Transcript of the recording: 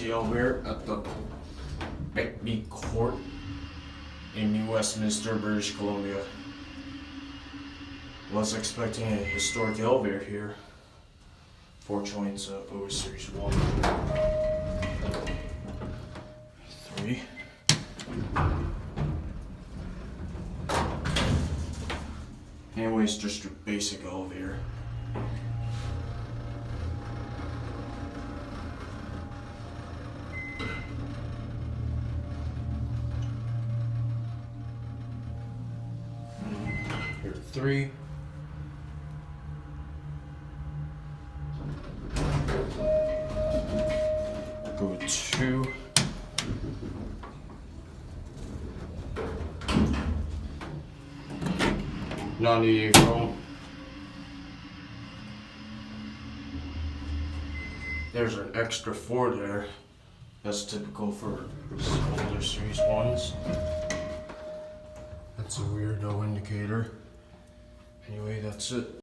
the elevator at the Begbie Court in New Westminster, British Columbia. Was expecting a historic elevator here. Fortunately, it's a Otis Series 1. 3. Anyways, just a basic elevator. Here, 3. Go 2. Now need to go. There's an extra 4 there. That's typical for older Series 1s. That's a weirdo indicator. Anyway, that's it.